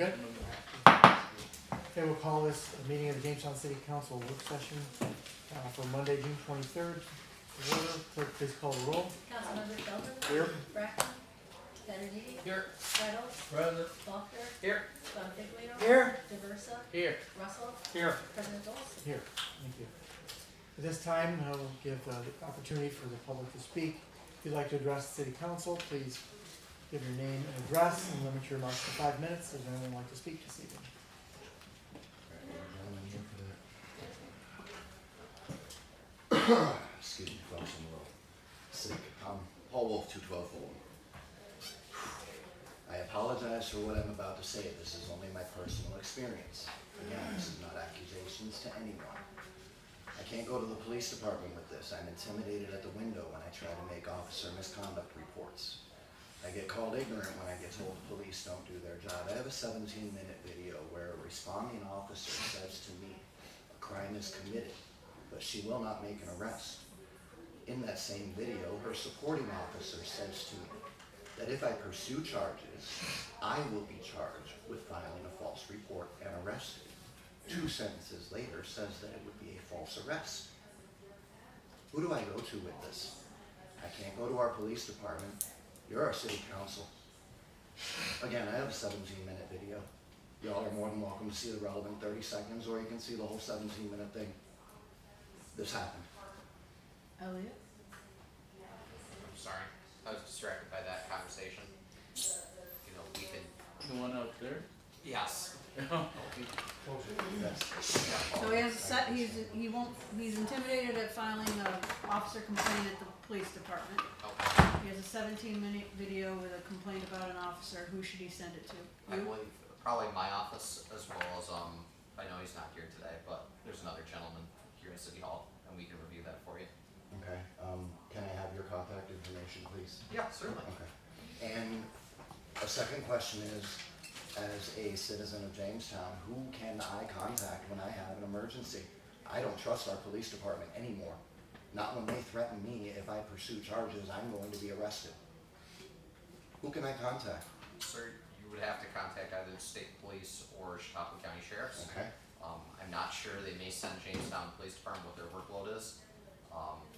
good? Okay, we'll call this a meeting of the Jamestown City Council work session for Monday, June 23rd. Order, clerk, please call the roll. Councilmember Felton. Here. Bracken. Kennedy. Here. Reynolds. Present. Faulkner. Here. Bonfiglio. Here. Diversa. Here. Russell. Here. President Olson. Here, thank you. At this time, I will give the opportunity for the public to speak. If you'd like to address the City Council, please give your name and address and limit your remarks to 5 minutes. Does anyone like to speak this evening? Excuse me, folks, I'm a little sick. Paul Wolf, 212 Fulham. I apologize for what I'm about to say. This is only my personal experience. Again, this is not accusations to anyone. I can't go to the police department with this. I'm intimidated at the window when I try to make officer misconduct reports. I get called ignorant when I get told the police don't do their job. I have a 17-minute video where a responding officer says to me, a crime is committed, but she will not make an arrest. In that same video, her supporting officer says to me that if I pursue charges, I will be charged with filing a false report and arrested. 2 sentences later says that it would be a false arrest. Who do I go to with this? I can't go to our police department. You're our city council. Again, I have a 17-minute video. Y'all are more than welcome to see the relevant 30 seconds, or you can see the whole 17-minute thing. This happened. Elliot. I'm sorry, I was distracted by that conversation. You know, we've been, The one out there? yes. Yes. So he has a set, he's intimidated at filing an officer complaint at the police department. Okay. He has a 17-minute video with a complaint about an officer. Who should he send it to? I You? believe probably my office as well as, I know he's not here today, but there's another gentleman here in City Hall and we can review that for you. Okay. Can I have your contact information, please? Yeah, certainly. Okay. And a second question is, as a citizen of Jamestown, who can I contact when I have an emergency? I don't trust our police department anymore. Not when they threaten me. If I pursue charges, I'm going to be arrested. Who can I contact? Sir, you would have to contact either the state police or Chautauqua County Sheriff's. Okay. I'm not sure, they may send Jamestown Police Department what their workload is.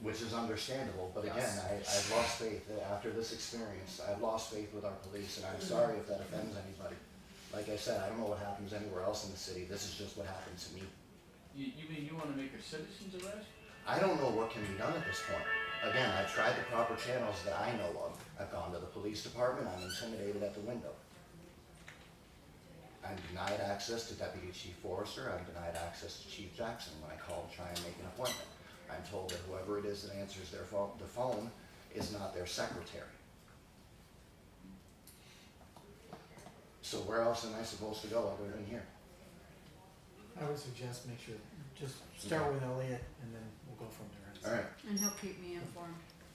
Which is understandable, but again, Yes. I've lost faith. After this experience, I've lost faith with our police, and I'm sorry if that offends anybody. Like I said, I don't know what happens anywhere else in the city. This is just what happened to me. You mean you wanna make a citizen's arrest? I don't know what can be done at this point. Again, I've tried the proper channels that I know of. I've gone to the police department. I'm intimidated at the window. I'm denied access to Deputy Chief Forrester. I'm denied access to Chief Jackson when I call to try and make an appointment. I'm told that whoever it is that answers the phone is not their secretary. So where else am I supposed to go other than here? I would suggest make sure, just start with Elliot and then we'll go from there. All right. And he'll keep me informed.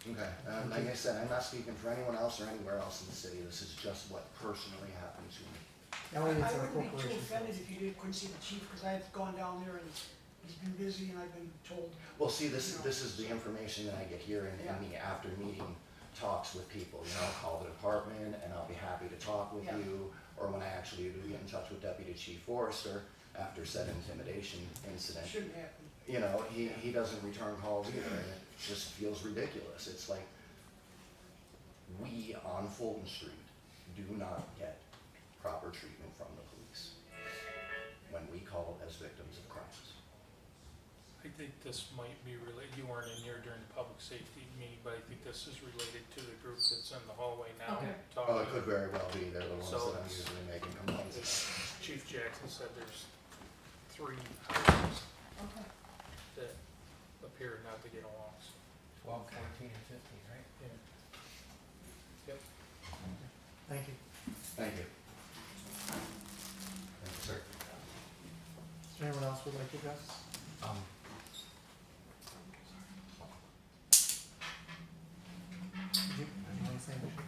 Okay. Like I said, I'm not speaking for anyone else or anywhere else in the city. This is just what personally happened to me. Elliot's I our wouldn't be too corporation. offended if you couldn't see the chief, because I've gone down there and he's been busy and I've been told. Well, see, this is the information that I get here in the after meeting talks with people. You know, I'll call the department and I'll be happy to talk with you. Or when I actually do get in touch with Deputy Chief Forrester after said intimidation incident, Shouldn't happen. you know, he doesn't return calls either, and it just feels ridiculous. It's like we on Fulton Street do not get proper treatment from the police when we call as victims of crimes. I think this might be related, you weren't in here during the public safety meeting, but I think this is related to the group that's in the hallway now Okay. talking. Oh, it could very well be. They're the ones So that I'm it's- usually making complaints about. Chief Jackson said there's 3 houses Okay. that appear not to get along, so. 12, 14, and 15, right? Yeah. Yep. Thank you. Thank you. Thank you, sir. Is there anyone else who would like to address? Did you want to say anything?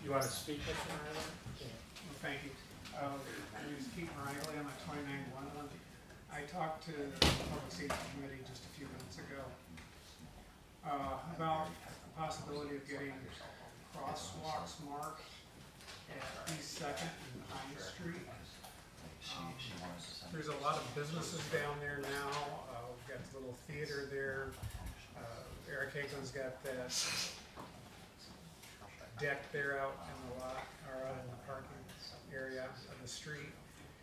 You wanna speak, Mr. Riley? Yeah. Well, thank you. My name is Pete Riley. I'm at 2911. I talked to the Public Safety Committee just a few minutes ago about the possibility of getting crosswalks marked at East Second and Pine Street. There's a lot of businesses down there now. We've got the little theater there. Eric Hagelin's got that deck there out in the lot, or out in the parking area of the street.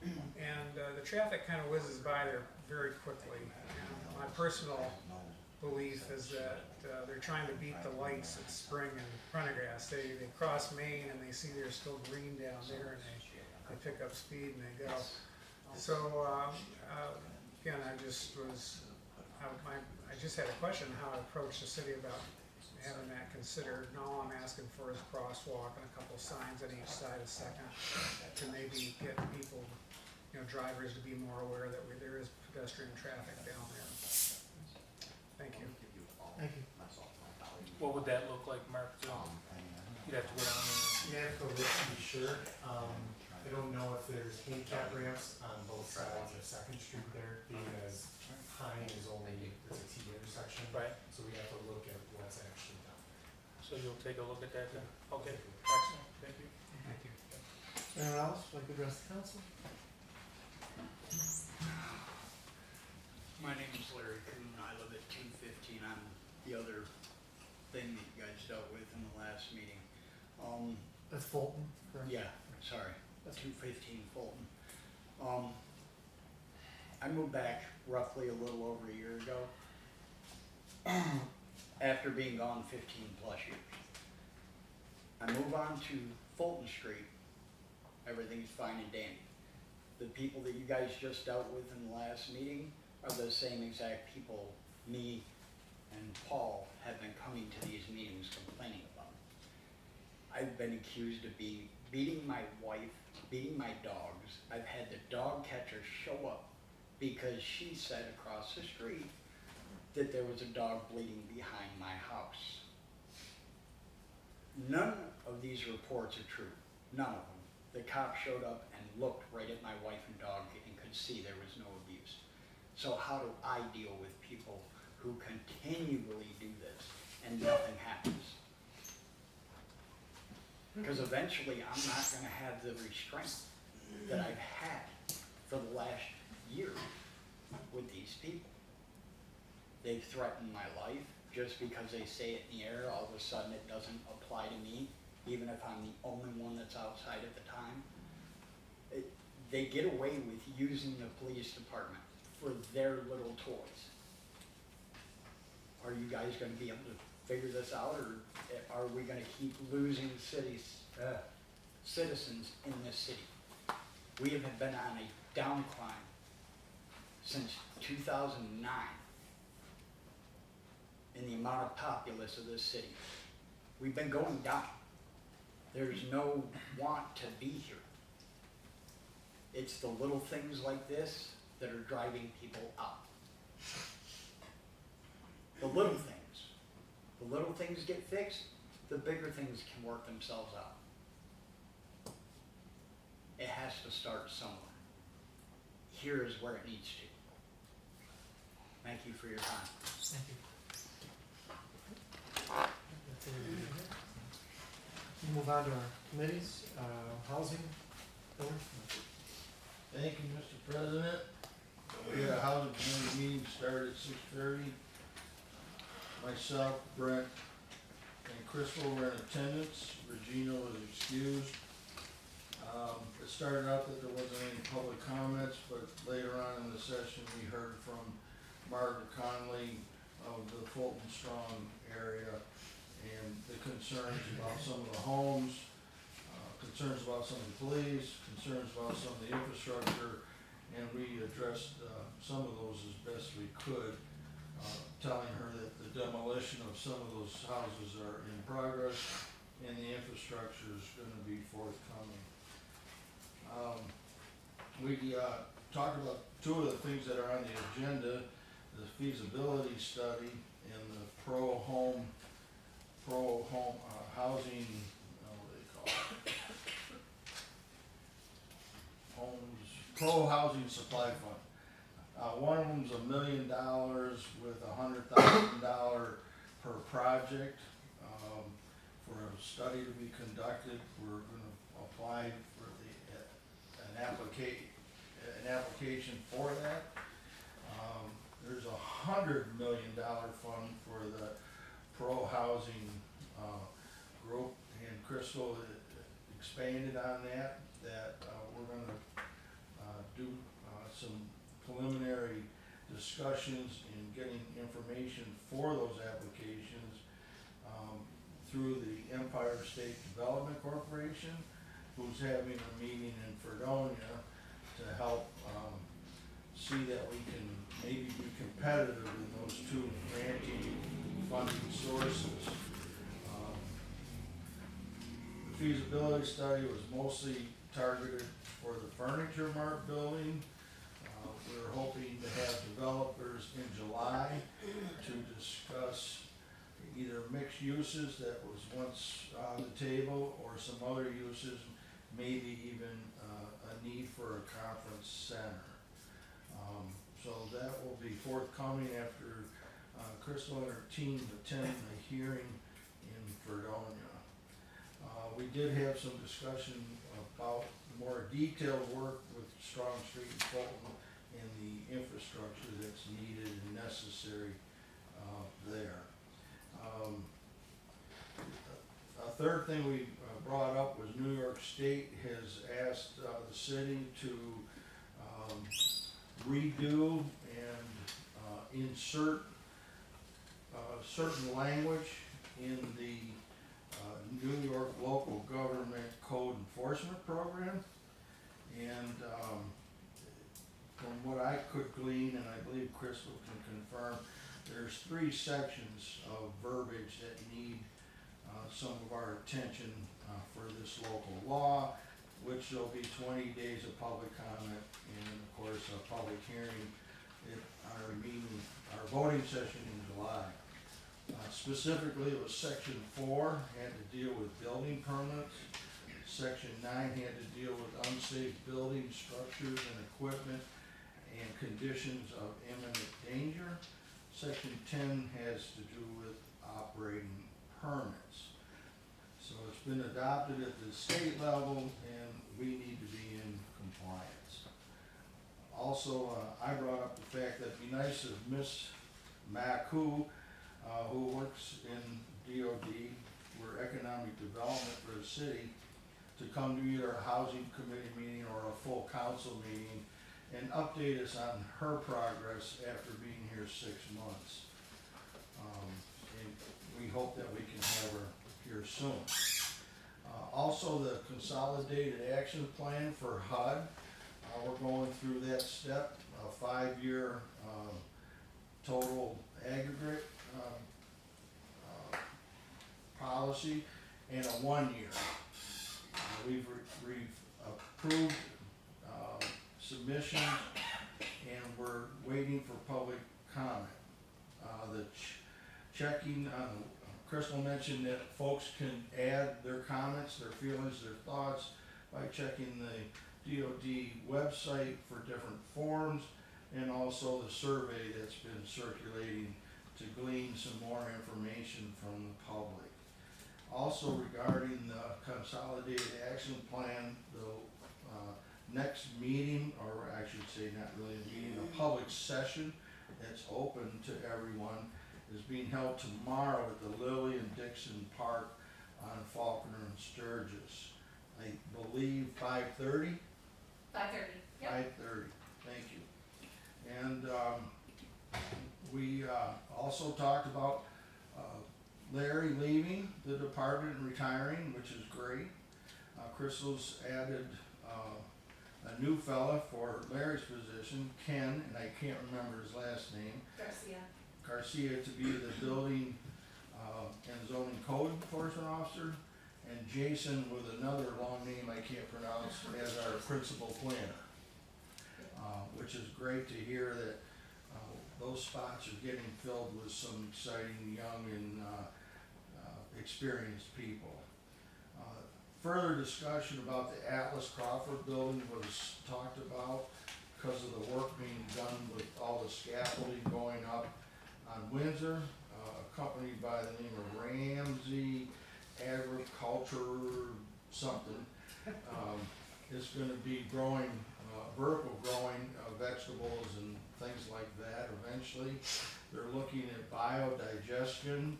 And the traffic kind of whizzes by there very quickly. And my personal belief is that they're trying to beat the lights at Spring and Prendergast. They cross Main and they see there's still green down there, and they pick up speed and they go. So again, I just had a question how to approach the city about having that considered. And all I'm asking for is a crosswalk and a couple signs on each side of Second to maybe get people, drivers to be more aware that there is pedestrian traffic down there. Thank you. Thank you. What would that look like, Mark? You'd have to go down there. Yeah, go look to be sure. I don't know if there's handicap ramps on both sides of Second Street there, being as Pine is only, it's a T intersection. Right. So we have to look at what's actually down there. So you'll take a look at that then? Okay, excellent, thank you. Thank you. Anyone else like to address the council? My name is Larry Kuhn. I live at 215. I'm the other thing that you guys dealt with in the last meeting. That's Fulton, correct? Yeah, sorry, 215 Fulton. I moved back roughly a little over a year ago after being gone 15 plus years. I move on to Fulton Street. Everything's fine and dandy. The people that you guys just dealt with in the last meeting are the same exact people me and Paul have been coming to these meetings complaining about. I've been accused of beating my wife, beating my dogs. I've had the dog catcher show up because she said across the street that there was a dog bleeding behind my house. None of these reports are true, none of them. The cop showed up and looked right at my wife and dog and could see there was no abuse. So how do I deal with people who continually do this and nothing happens? Because eventually I'm not going to have the restraint that I've had for the last year with these people. They've threatened my life. Just because they say it in the air, all of a sudden it doesn't apply to me, even if I'm the only one that's outside at the time. They get away with using the police department for their little toys. Are you guys going to be able to figure this out, or are we going to keep losing citizens in this city? We have been on a downcline since 2009 in the amount of populace of this city. We've been going down. There's no want to be here. It's the little things like this that are driving people out. The little things. The little things get fixed, the bigger things can work themselves out. It has to start somewhere. Here is where it needs to. Thank you for your time. Thank you. That's everybody here. We'll move on to our committees, housing. Bill? Thank you, Mr. President. We had a housing committee meeting started at 6:30. Myself, Brent, and Crystal were in attendance. Regina was excused. It started out that there wasn't any public comments, but later on in the session we heard from Margaret Conley of the Fulton Strong area and the concerns about some of the homes, concerns about some of the police, concerns about some of the infrastructure, and we addressed some of those as best we could, telling her that the demolition of some of those houses are in progress and the infrastructure is going to be forthcoming. We talked about two of the things that are on the agenda, the feasibility study and the pro-home housing, what do they call it? Pro-housing supply fund. One of them's $1 million with $100,000 per project for a study to be conducted. We're going to applied for an application for that. There's $100 million fund for the pro-housing, group, and Crystal expanded on that, we're gonna, do, some preliminary discussions in getting information for those applications, through the Empire State Development Corporation, who's having a meeting in Fredonia to help, see that we can maybe be competitive in those two granting funding sources. The feasibility study was mostly targeted for the Furniture Mart building. We're hoping to have developers in July to discuss either mixed uses that was once on the table or some other uses, maybe even a need for a conference center. So that will be forthcoming after Crystal and her team attend the hearing in Fredonia. We did have some discussion about more detailed work with Strong Street and Fulton and the infrastructure that's needed and necessary there. A third thing we brought up was New York State has asked the city to redo and insert certain language in the New York Local Government Code Enforcement Program. And from what I could glean, and I believe Crystal can confirm, there's 3 sections of verbiage that need some of our attention for this local law, which there'll be 20 days of public comment and of course a public hearing at our meeting, our voting session in July. Specifically, it was section 4 had to deal with building permits. Section 9 had to deal with unsafe building structures and equipment and conditions of imminent danger. Section 10 has to do with operating permits. So it's been adopted at the state level and we need to be in compliance. Also, I brought up the fact that it'd be nice if Miss Maku, who works in DOD, for economic development for the city, to come to either a housing committee meeting or a full council meeting and update us on her progress after being here 6 months. And we hope that we can have her here soon. Also, the consolidated action plan for HUD, we're going through that step, a 5-year total aggregate policy and a 1-year. We've approved submissions and we're waiting for public comment. The checking, Crystal mentioned that folks can add their comments, their feelings, their thoughts by checking the DOD website for different forms and also the survey that's been circulating to glean some more information from the public. Also regarding the consolidated action plan, the next meeting, or I should say not really a meeting, a public session that's open to everyone is being held tomorrow at the Lilly and Dixon Park on Faulkner and Sturgis. I believe 5:30? 5:30, yep. 5:30, thank you. And we also talked about Larry leaving the department and retiring, which is great. Crystal's added a new fella for Larry's position, Ken, and I can't remember his last name, Garcia, to be the building and zoning code enforcement officer, and Jason with another long name I can't pronounce as our principal planner. Which is great to hear that those spots are getting filled with some exciting young and experienced people. Further discussion about the Atlas Crawford building was talked about because of the work being done with all the scaffolding going up on Windsor, accompanied by the name of Ramsey Agriculture something. It's gonna be growing, vertical growing vegetables and things like that eventually. They're looking at biodigestion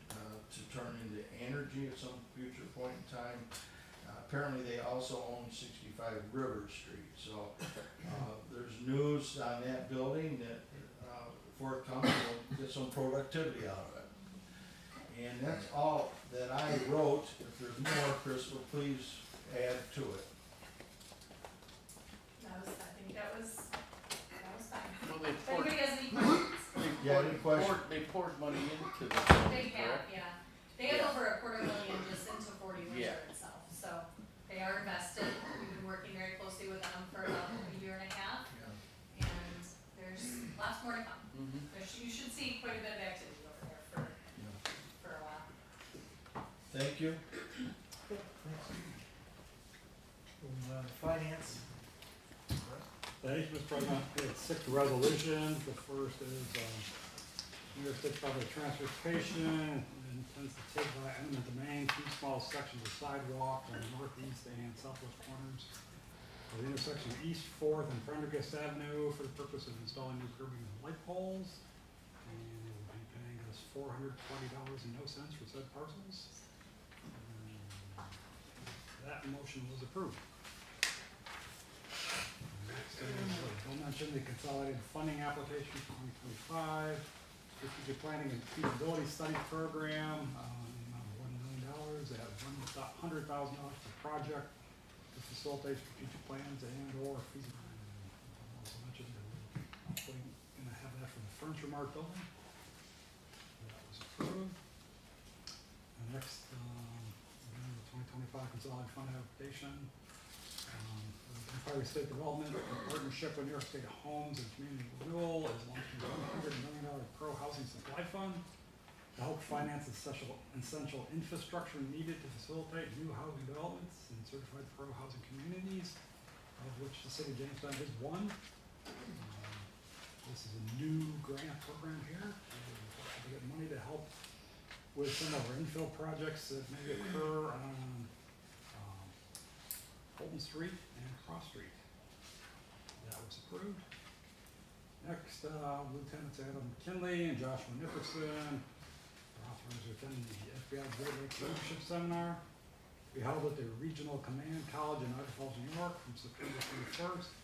to turn into energy at some future point in time. Apparently, they also own 65 River Street, so there's news on that building that forthcoming will get some productivity out of it. And that's all that I wrote. If there's more, Crystal, please add to it. That was fine. Well, they If poured, anybody has any questions? Yeah, any questions? they poured money into the They building, have, correct? yeah. They have Yeah. over $250,000 just into 40 Windsor Yeah. itself, so they are invested. We've been working very closely with them for about a year and a half, and there's lots more to come. You should see quite a bit of activity over there for a while. Thank you. Thanks. Moving on to finance. Thank you, Mr. President. We have 6 resolutions. The first is, New York State Public Transportation intends to take by eminent domain 2 small sections of sidewalk on the northeast and southwest corners of the intersection of East 4th and Prendergast Avenue for the purpose of installing new curbing and light poles. And it will be paying us $420.00 for said parcels. That motion was approved. Next is, Bill mentioned the consolidated funding application for 2025, strategic planning and feasibility study program, the amount of $1 million, at $100,000 per project to facilitate strategic plans and/or feasibility. Also mentioned that we're hopefully gonna have that for the Furniture Mart building. That was approved. The next, the 2025 consolidated fund application. Empire State Development, in partnership with New York State Homes and Community Renewal, is launching a $100 million pro-housing supply fund to help finance essential infrastructure needed to facilitate new housing developments in certified pro-housing communities, of which the city of Jamestown is one. This is a new grant program here. We get money to help with some of our infill projects that may occur on Fulton Street and Cross Street. That was approved. Next, Lieutenants Adam McKinley and Joshua Nickerson are authorized to attend the FBI Great Lakes Leadership Seminar. We held at the Regional Command College in Niagara Falls, New York from September 21st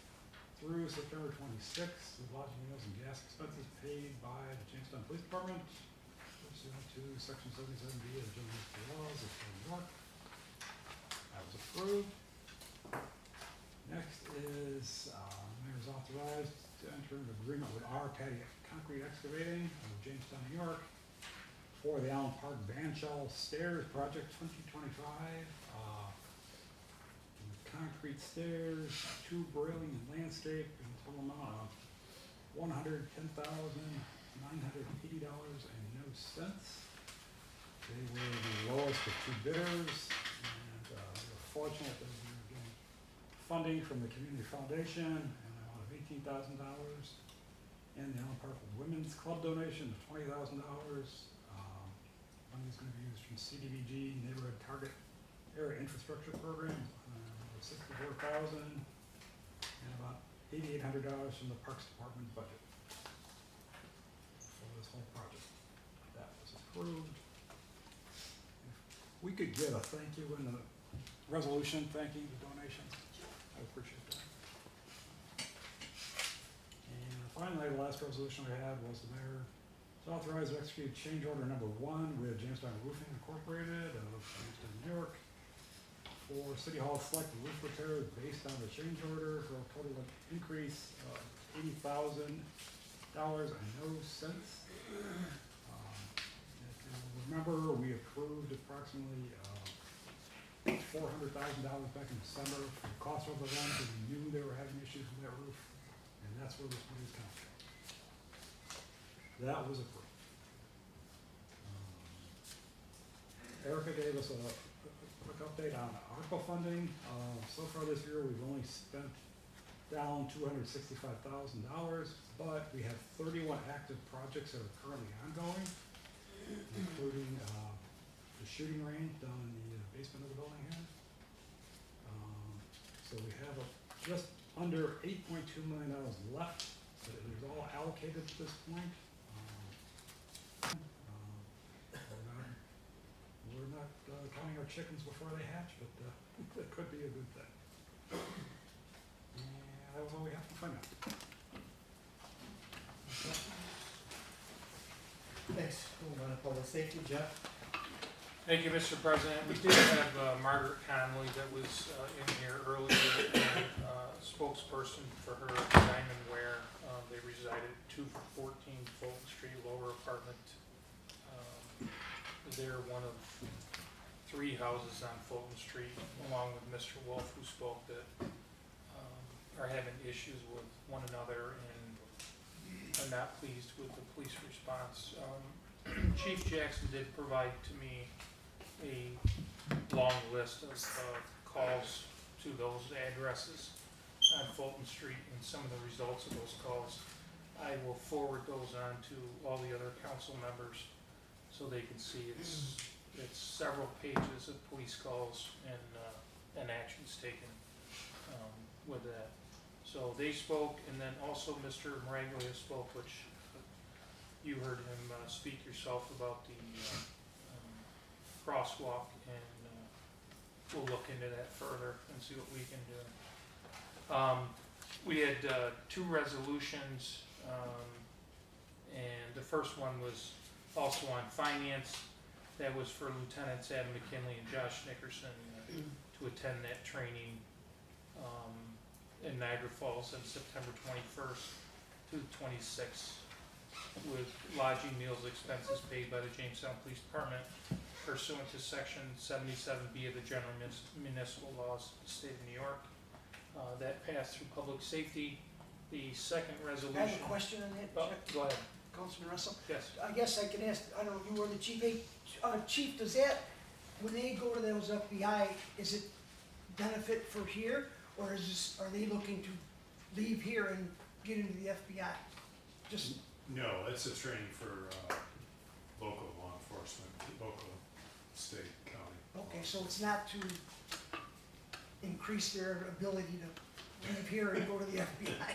through September 26th, with lodging, meals, and gas expenses paid by the Jamestown Police Department pursuant to Section 77B of the General Municipal Laws of the State of New York. That was approved. Next is, Mayor is authorized to enter an agreement with R. Patty Concrete Excavating of Jamestown, New York for the Allen Park Banshell Stairs Project 2025. Concrete stairs, tube railing and landscape, in a total amount of $110,980.00. They were the lowest of 2 bidders, and we were fortunate that we were getting funding from the Community Foundation, and an amount of $18,000, and the Allen Park Women's Club donation of $20,000. Money is going to be used from CDBG Neighborhood Target Area Infrastructure Program, $64,000, and about $8,800 from the Parks Department budget for this whole project. That was approved. If we could get a thank you in the resolution thanking the donations, I appreciate that. And finally, the last resolution we had was the mayor is authorized to execute change order number 1 with Jamestown Roofing Incorporated of Jamestown, New York, for City Hall select roof repairs based on the change order for a total increase of $80,000.00. If you remember, we approved approximately $400,000 back in December for the cost overruns, and we knew they were having issues with that roof, and that's where this money is coming from. That was approved. Erica gave us a quick update on ARPA funding. So far this year, we've only spent down $265,000, but we have 31 active projects that are currently ongoing, including the shooting range down in the basement of the building here. So we have just under $8.2 million left, but it is all allocated at this point. We're not counting our chickens before they hatch, but it could be a good thing. And that was all we have to find out. Thanks. Move on to public safety, Jeff. Thank you, Mr. President. We did have Margaret Conley that was in here earlier, and spokesperson for her Diamond Wear. They resided 214 Fulton Street, lower apartment. They're one of 3 houses on Fulton Street, along with Mr. Wolf, who spoke, that are having issues with one another and are not pleased with the police response. Chief Jackson did provide to me a long list of calls to those addresses on Fulton Street and some of the results of those calls. I will forward those on to all the other council members so they can see it's several pages of police calls and actions taken with that. So they spoke, and then also Mr. Maraglia spoke, which you heard him speak yourself about the crosswalk, and we'll look into that further and see what we can do. We had 2 resolutions, and the first one was also on finance. That was for Lieutenants Adam McKinley and Josh Nickerson to attend that training in Niagara Falls on September 21st to the 26th, with lodging, meals, expenses paid by the Jamestown Police Department pursuant to Section 77B of the General Municipal Laws of the State of New York. That passed through public safety. The second resolution. I have a question on that, Oh, Jeff. go ahead. Councilman Russell. Yes. I guess I can ask, I don't know, you were the chief. Hey, Chief, does that, when they go to those FBI, is it benefit for here? Or is this, are they looking to leave here and get into the FBI? Just, No, it's a training for local law enforcement, local, state, county. okay, so it's not to increase their ability to leave here and go to the FBI?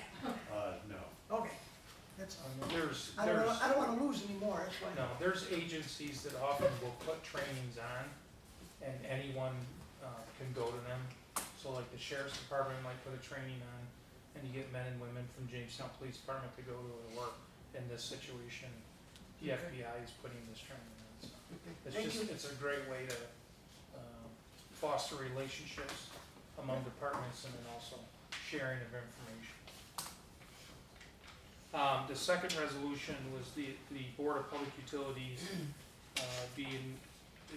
No. Okay, that's, There's I don't wanna lose anymore, that's why. No, there's agencies that often will put trainings on, and anyone can go to them. So like the sheriff's department might put a training on, and you get men and women from Jamestown Police Department to go to work. In this situation, the Okay. FBI is putting this training on. So it's Thank you. it's a great way to foster relationships among departments, and then also sharing of information. The second resolution was the Board of Public Utilities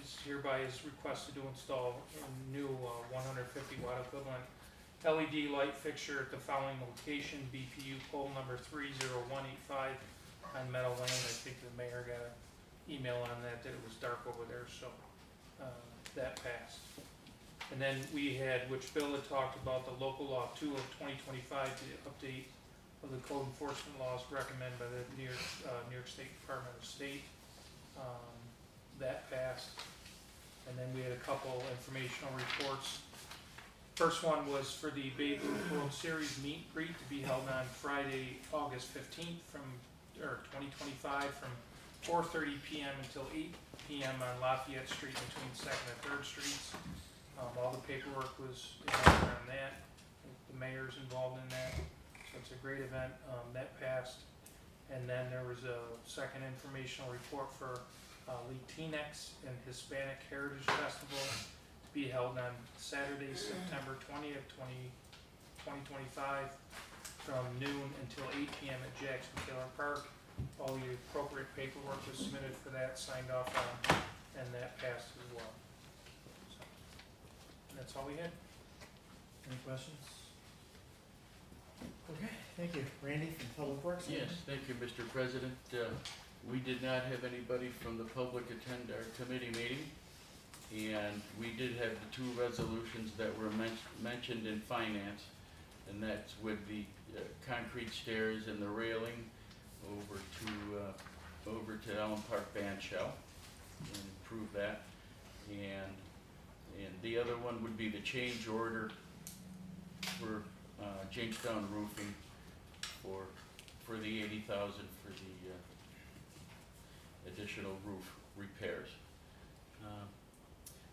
is hereby is requested to install a new 150 watt equivalent LED light fixture at the following location: BPU pole number 30185 on Meadow Lane. I think the mayor got an email on that it was dark over there, so that passed. And then we had, which Bill had talked about, the local law 2 of 2025, the update of the code enforcement laws recommended by the New York State Department of State. That passed. And then we had a couple informational reports. First one was for the Babe Ruth World Series meet and greet to be held on Friday, August 15th 2025 from 4:30 p.m. until 8 p.m. on Lafayette Street between 2nd and 3rd Streets. All the paperwork was in order on that. The mayor's involved in that. So it's a great event. That passed. And then there was a second informational report for Latinx and Hispanic Heritage Festival to be held on Saturday, September 20th, 2025 from noon until 8 p.m. at Jackson Taylor Park. All the appropriate paperwork was submitted for that, signed off on, and that passed as well. So, and that's all we had. Any questions? Okay, thank you. Randy from Public Works? Yes, thank you, Mr. President. We did not have anybody from the public attend our committee meeting, and we did have the 2 resolutions that were mentioned in finance, and that's with the concrete stairs and the railing over to Allen Park Band Shell, and improve that. And the other one would be the change order for Jamestown Roofing for the 80,000 for the additional roof repairs.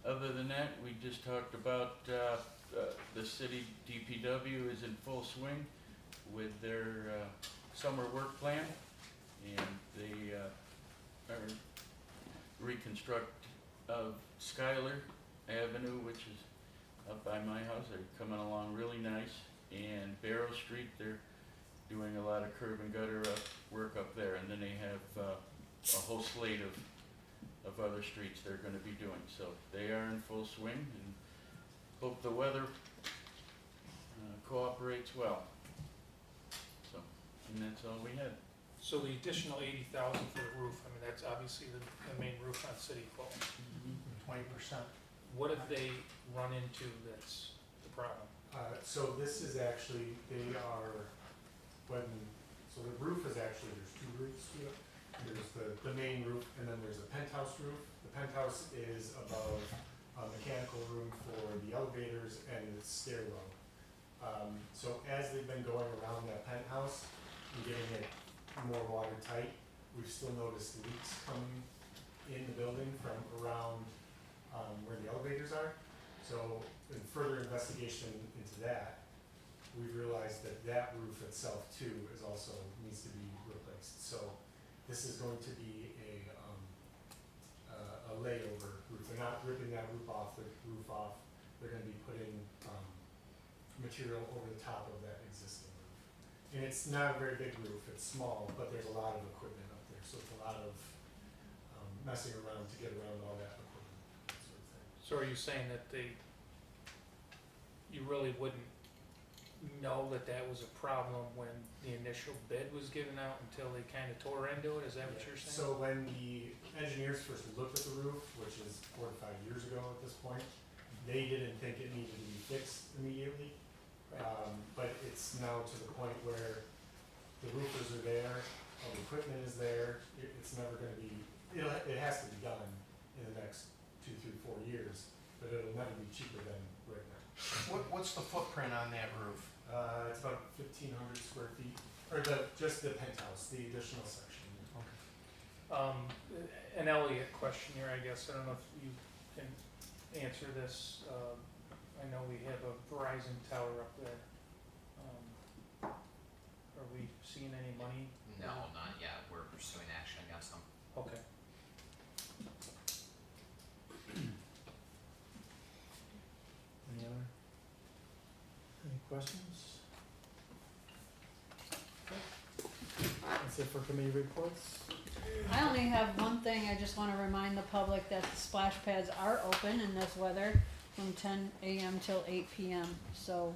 Other than that, we just talked about the city DPW is in full swing with their summer work plan, and they are reconstruct of Schuyler Avenue, which is up by my house. They're coming along really nice. And Barrow Street, they're doing a lot of curb and gutter work up there. And then they have a whole slate of other streets they're gonna be doing. So they are in full swing, and hope the weather cooperates well. So, and that's all we had. So the additional 80,000 for the roof, I mean, that's obviously the main roof on City Hall. 20%. What have they run into that's the problem? So this is actually, so the roof is actually, there's two roofs to it. There's the main roof, and then there's a penthouse roof. The penthouse is above a mechanical room for the elevators and the stairwell. So as they've been going around that penthouse and getting it more watertight, we've still noticed leaks coming in the building from around where the elevators are. So in further investigation into that, we've realized that that roof itself too is also needs to be replaced. So this is going to be a layover roof. They're not ripping that roof off. They're going to be putting material over the top of that existing roof. And it's not a very big roof. It's small, but there's a lot of equipment up there. So it's a lot of messing around to get around all that equipment, that sort of thing. So are you saying that you really wouldn't know that that was a problem when the initial bid was given out until they kind of tore into it? Is that what you're saying? So when the engineers first looked at the roof, which is 4 to 5 years ago at this point, they didn't think it needed to be fixed immediately. But it's now to the point where the roofers are there, all the equipment is there. It's never going to be. It has to be done in the next 2, 3, 4 years, but it'll never be cheaper than right now. What's the footprint on that roof? It's about 1,500 square feet, or just the penthouse, the additional section. An Elliott question here, I guess. I don't know if you can answer this. I know we have a Verizon tower up there. Are we seeing any money? No, not yet. We're pursuing action against them. Okay. Any questions? That's it for committee reports. I only have one thing, I just wanna remind the public that the splash pads are open in this weather from 10 a.m. till 8 p.m. So,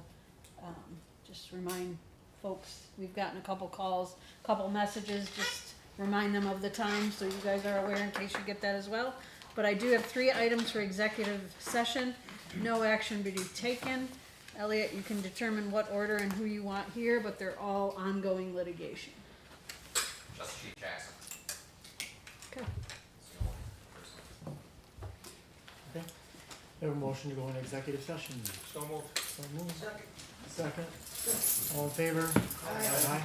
just remind folks, we've gotten a couple calls, couple messages, just remind them of the time, so you guys are aware in case you get that as well. But I do have 3 items for executive session, no action to be taken. Elliot, you can determine what order and who you want here, but they're all ongoing litigation. Just Chief Jackson. Okay. It's the only person. Okay. We have a motion to go into executive session. So moved. So moved. Second. All in favor? Aye.